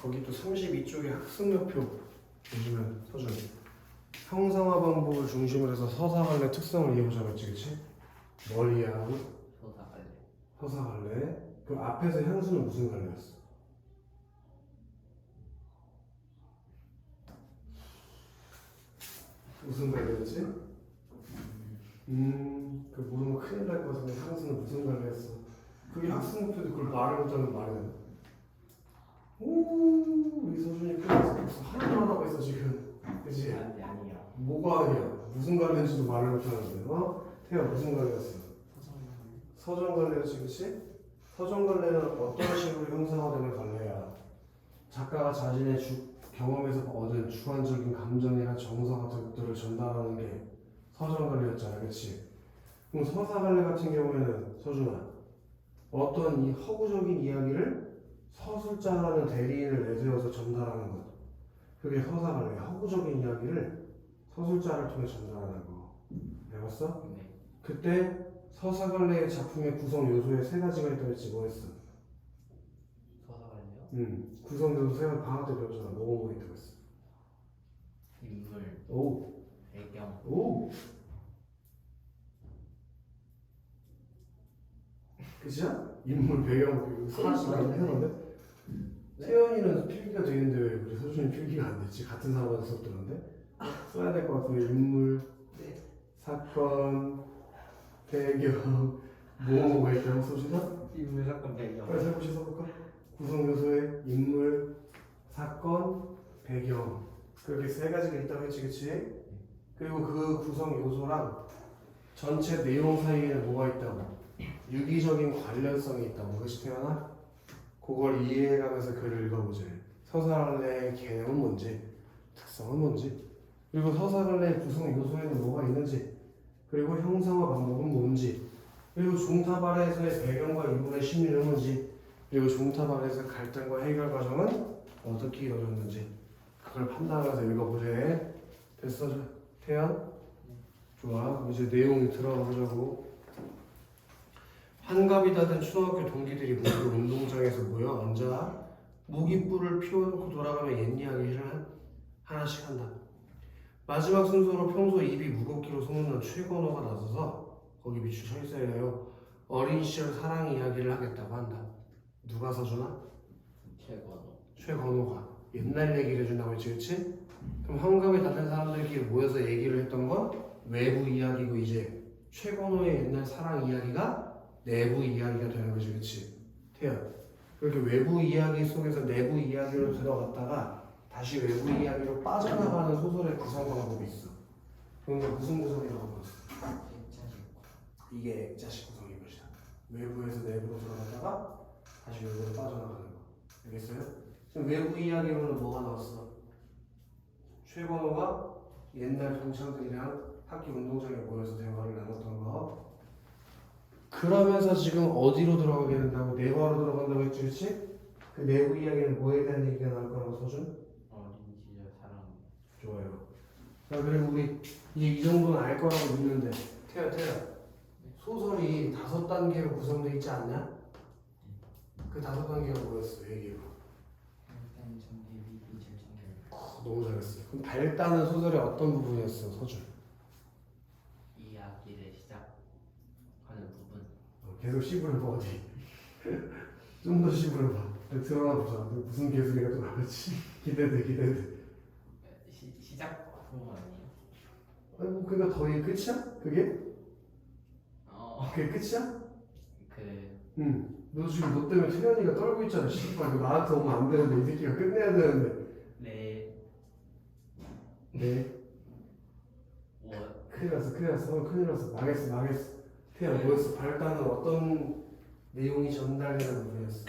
거기 또 32쪽에 학습목표 보시면 서준 형상화 방법을 중심으로 해서 서사갈래 특성을 이해보자고 했지, 그치? 뭘 이해하고? 서사갈래. 서사갈래. 그 앞에서 향수는 무슨 갈래였어? 무슨 갈래였지? 그 모르면 큰일 날 것 같은데 향수는 무슨 갈래였어? 그게 학습목표도 그걸 말을 못하는 말이 되나? 오, 우리 서준이 그래서 하나도 안 하고 있어 지금, 그치? 아니야. 뭐가 아니야? 무슨 갈래인지도 말을 못하는데, 어? 태야 무슨 갈래였어? 서정 갈래였지, 그치? 서정 갈래는 어떤 식으로 형상화되는 갈래야? 작가가 자신의 경험에서 얻은 주관적인 감정이나 정서 같은 것들을 전달하는 게 서정 갈래였잖아, 그치? 그럼 서사 갈래 같은 경우에는 서준아, 어떤 이 허구적인 이야기를 서술자라는 대리인을 내세워서 전달하는 것, 그게 서사 갈래야. 허구적인 이야기를 서술자를 통해 전달하는 거. 배웠어? 네. 그때 서사갈래의 작품의 구성 요소에 세 가지가 있다고 했지. 뭐 했어? 서사갈래요? 구성 요소 세 가지 방학 때 배웠잖아. 뭐뭐 있다고 했어? 인물, 오. 배경. 오. 그치야? 인물 배경 사실 안 해놨네. 태연이는 필기가 되는데 왜 우리 서준이 필기가 안 됐지? 같은 사람한테 수업 들었는데? 써야 될 것 같은데. 인물, 네. 사건, 배경, 뭐가 있다고 서준아? 인물, 사건, 배경. 빨리 살포시 써볼까? 구성 요소에 인물, 사건, 배경, 그렇게 세 가지가 있다고 했지, 그치? 그리고 그 구성 요소랑 전체 내용 사이에는 뭐가 있다고? 유기적인 관련성이 있다고. 그것이 태어나? 그걸 이해해가면서 글을 읽어보자. 서사갈래의 개념은 뭔지, 특성은 뭔지, 그리고 서사갈래의 구성 요소에는 뭐가 있는지, 그리고 형상화 방법은 뭔지, 그리고 종탑 아래에서의 배경과 인물의 심리는 뭔지, 그리고 종탑 아래에서 갈등과 해결 과정은 어떻게 이루어졌는지, 그걸 판단하면서 읽어보래. 됐어, 태연? 좋아. 그럼 이제 내용 들어가 보자고. 한갑이 다 된 초등학교 동기들이 모두 운동장에서 모여 앉아 모깃불을 피워놓고 돌아가며 옛 이야기를 하나씩 한다. 마지막 순서로 평소 입이 무겁기로 소문난 최건호가 나서서 거기 밑줄 쳐 있어야 해요. 어린 시절 사랑 이야기를 하겠다고 한다. 누가 서주나? 최건호. 최건호가 옛날 얘기를 해준다고 했지, 그치? 그럼 한갑에 다 된 사람들끼리 모여서 얘기를 했던 건 외부 이야기고, 이제 최건호의 옛날 사랑 이야기가 내부 이야기가 되는 거지, 그치? 태연, 그렇게 외부 이야기 속에서 내부 이야기로 들어갔다가 다시 외부 이야기로 빠져나가는 소설의 구성 방법이 있어. 그건 무슨 구성이라고 불렀어? 이게 액자식 구성인 것이다. 외부에서 내부로 들어갔다가 다시 외부로 빠져나가는 거. 알겠어요? 지금 외부 이야기로는 뭐가 나왔어? 최건호가 옛날 동창들이랑 학교 운동장에 모여서 대화를 나눴던 거. 그러면서 지금 어디로 들어가게 된다고? 내부로 들어간다고 했지, 그치? 그 내부 이야기는 뭐에 대한 얘기가 나올 거라고 서준? 어린 시절 사랑. 좋아요. 자, 그리고 우리 이제 이 정도는 알 거라고 믿는데, 태연. 소설이 5단계로 구성되어 있지 않냐? 그 5단계가 뭐였어? 얘기해봐. 일단 전기, 위기, 절정결. 너무 잘했어. 그럼 발단은 소설의 어떤 부분이었어, 서준? 이야기를 시작하는 부분. 계속 씹으려봐, 어디. 좀 더 씹으려봐. 들어가 보자. 무슨 개소리가 또 나올지. 기대돼. 시작 부분 아니에요? 아이고, 그니까 더 이게 끝이야? 그게? 그게 끝이야? 그 너 지금 너 때문에 태연이가 떨고 있잖아. 씨발, 이거 나한테 오면 안 되는데, 이 새끼가 끝내야 되는데. 네. 뭐? 큰일 났어. 망했어. 태연, 뭐였어? 발단은 어떤 내용이 전달되는 부분이었어?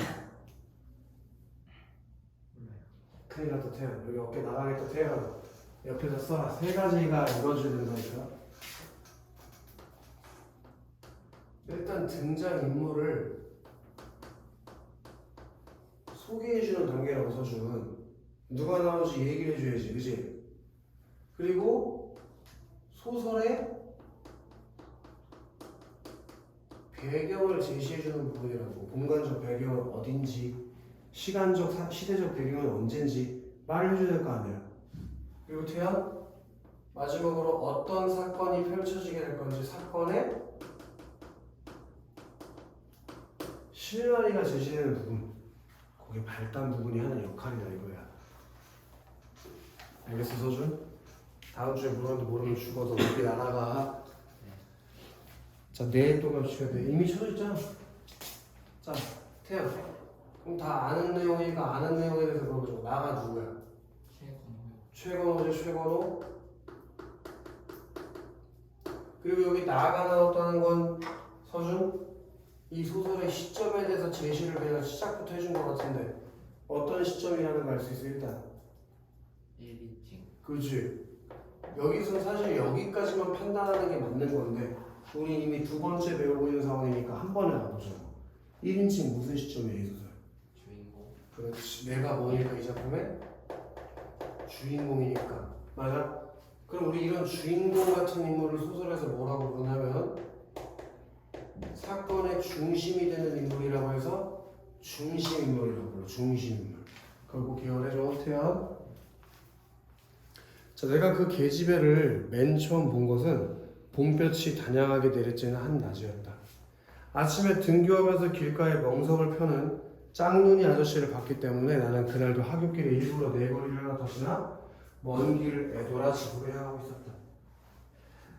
몰라요. 큰일 났다, 태연. 여기 어깨 나가겠다, 태연. 옆에서 써라. 3가지가 이루어져야 된다니까. 일단 등장인물을 소개해주는 단계라고 서준. 누가 나오는지 얘기를 해줘야지, 그치? 그리고 소설의 배경을 제시해주는 부분이라고. 공간적 배경은 어딘지, 시대적 배경은 언젠지 말을 해줘야 될 거 아니에요. 그리고 태연 마지막으로 어떤 사건이 펼쳐지게 될 건지 사건의 실마리가 제시되는 부분, 거기에 발단 부분이 하는 역할이다 이거야. 알겠어 서준? 다음 주에 물어도 모르면 죽어서 어떻게 나가가. 자 내일 또 갑시다. 이미 쳐졌잖아. 자 태연 그럼 다 아는 내용이니까 아는 내용에 대해서 물어보죠. 나가 누구야? 최건호죠. 최건호. 그리고 여기 나가 나왔다는 건 서준 이 소설의 시점에 대해서 제시를 그냥 시작부터 해준 것 같은데 어떤 시점이라는 걸 알 수 있어 일단. 1인칭. 그렇지. 여기서 사실 여기까지만 판단하는 게 맞는 건데 우리 이미 두 번째 배우고 있는 상황이니까 한 번에 가보죠. 1인칭 무슨 시점이야 이 소설? 주인공. 그렇지. 내가 뭐니까 이 작품의 주인공이니까. 맞아? 그럼 우리 이런 주인공 같은 인물을 소설에서 뭐라고 부르냐면 사건의 중심이 되는 인물이라고 해서 중심 인물이라고 불러. 중심 인물. 그걸 꼭 기억해줘 태연. 자, 내가 그 계집애를 맨 처음 본 것은 봄볕이 다냥하게 내리쬐는 한 낮이었다. 아침에 등교하면서 길가에 멍석을 펴는 짝눈이 아저씨를 봤기 때문에 나는 그날도 하굣길에 일부러 네 거리를 하나 더 지나 먼 길을 애돌아 집으로 향하고 있었다.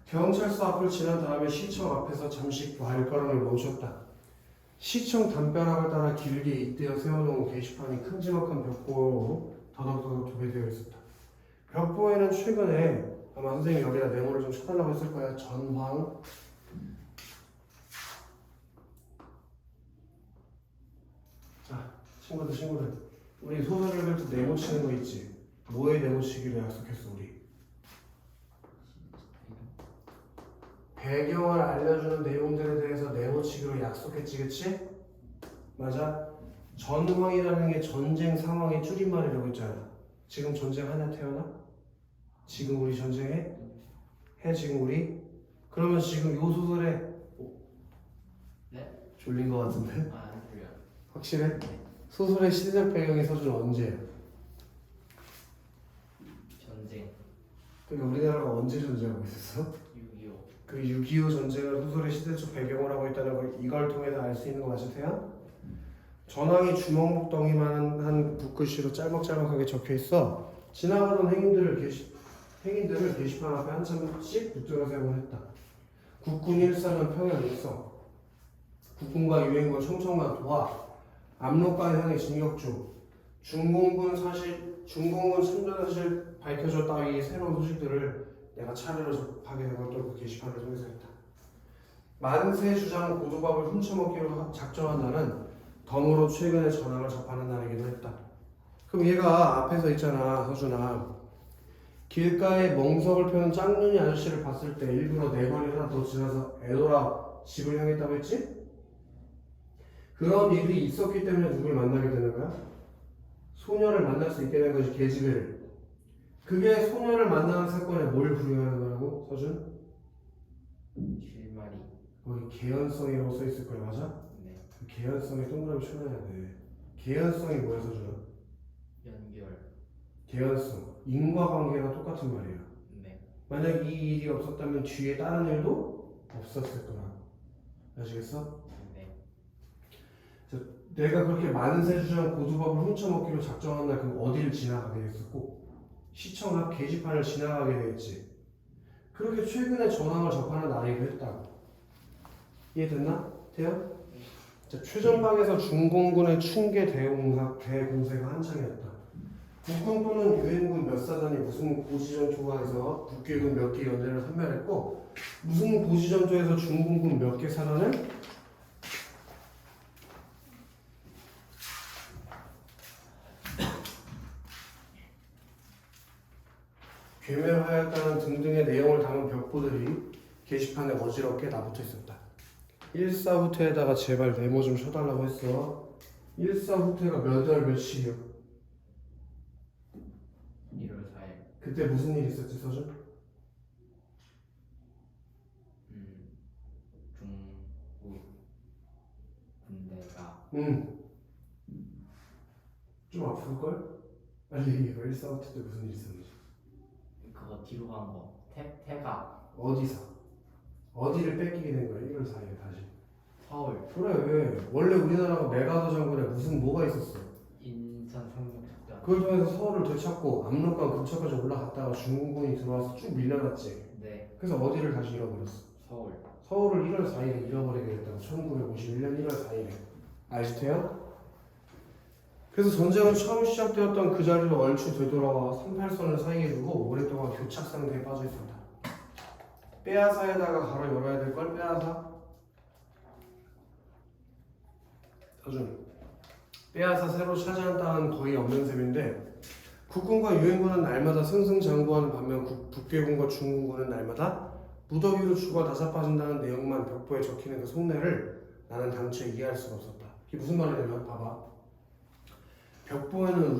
경찰서 앞을 지난 다음에 시청 앞에서 잠시 발걸음을 멈췄다. 시청 담벼락을 따라 길게 잇대어 세워놓은 게시판이 큼지막한 벽보로 더덕더덕 도배되어 있었다. 벽보에는 최근에 아마 선생님이 여기다 메모를 좀 쳐달라고 했을 거야. 전황. 자, 친구들. 우리 소설 읽을 때 네모 치는 거 있지? 뭐에 네모 치기로 약속했어 우리? 배경을 알려주는 내용들에 대해서 네모 치기로 약속했지, 그치? 맞아? 전황이라는 게 전쟁 상황의 줄임말이라고 했잖아. 지금 전쟁 하냐 태어나? 지금 우리 전쟁해? 해 지금 우리? 그러면 지금 요 소설에 네? 졸린 거 같은데? 안 들려. 확실해? 소설의 시대적 배경이 서준 언제야? 전쟁. 그러니까 우리나라가 언제 전쟁하고 있었어? 6.25. 그 6.25 전쟁을 소설의 시대적 배경을 하고 있다는 걸 이걸 통해서 알 수 있는 거 맞죠 태연? 전황이 주먹목덩이만 한 붓글씨로 짤막짤막하게 적혀 있어. 지나가던 행인들을 게시판 앞에 한참씩 붙들어 세우곤 했다. 국군 일사는 평양 일성, 국군과 유엔군 청청만 도하, 압록강 향해 진격중, 중공군 참전 사실 밝혀져 따위 새로운 소식들을 내가 차례로 접하게 된 것도 그 게시판을 통해서 했다. 만세 주장 고두밥을 훔쳐먹기로 작정한 날은 덤으로 최근의 전황을 접하는 날이기도 했다. 그럼 얘가 앞에서 있잖아 서준아. 길가에 멍석을 펴는 짝눈이 아저씨를 봤을 때 일부러 네 거리 하나 더 지나서 애돌아 집을 향했다고 했지? 그런 일이 있었기 때문에 누굴 만나게 되는 거야? 소녀를 만날 수 있게 된 것이 계집애를. 그게 소녀를 만나는 사건에 뭘 부여하는 거라고 서준? 실마리. 거기 개연성이라고 써 있을 거야 맞아? 네. 그 개연성에 동그라미 쳐놔야 돼. 개연성이 뭐야 서준아? 연결. 개연성, 인과관계가 똑같은 말이야. 네. 만약 이 일이 없었다면 뒤에 다른 일도 없었을 거라고. 아시겠어? 네. 내가 그렇게 만세주장 고두밥을 훔쳐먹기로 작정한 날 그럼 어디를 지나가게 됐었고 시청 앞 게시판을 지나가게 되겠지. 그렇게 최근에 전황을 접하는 날이기도 했다고. 이해됐나? 태연? 자, 최전방에서 중공군의 충계 대공세가 한창이었다. 국군 또는 유엔군 몇 사단이 무슨 고지전투에서 북괴군 몇 개 연대를 섬멸했고 무슨 고지전투에서 중공군 몇 개 사단을 괴멸하였다는 등등의 내용을 담은 벽보들이 게시판에 어지럽게 나붙어 있었다. 일사후퇴에다가 제발 메모 좀 쳐달라고 했어. 일사후퇴가 몇 월 며칠이요? 1월 4일. 그때 무슨 일 있었지 서준? 중국 군대가 바꿀걸? 빨리 얘기해봐. 1사부터 때 무슨 일이 있었는지. 그거 뒤로 간 거. 태가 어디서? 어디를 뺏기게 된 거야? 1월 4일에 다시. 서울 그래. 원래 우리나라가 메가더 장군에 무슨 뭐가 있었어? 인천 상륙작전. 그걸 통해서 서울을 되찾고 압록강 근처까지 올라갔다가 중국군이 들어와서 쭉 밀려났지. 네. 그래서 어디를 다시 잃어버렸어? 서울. 서울을 1월 4일에 잃어버리게 됐다고. 1951년 1월 4일에. 알지태요? 그래서 전쟁은 처음 시작되었던 그 자리로 얼추 되돌아와 38선을 사이에 두고 오랫동안 교착 상태에 빠져 있습니다. 빼앗아에다가 가로 열어야 될 걸. 빼앗아. 나중 빼앗아 새로 차지한 땅은 거의 없는 셈인데 국군과 유엔군은 날마다 승승장구하는 반면 북괴군과 중군군은 날마다 무더기로 죽어 다 자빠진다는 내용만 벽보에 적히는 그 속내를 나는 당최 이해할 수가 없었다. 이게 무슨 말이냐면 봐봐. 벽보에는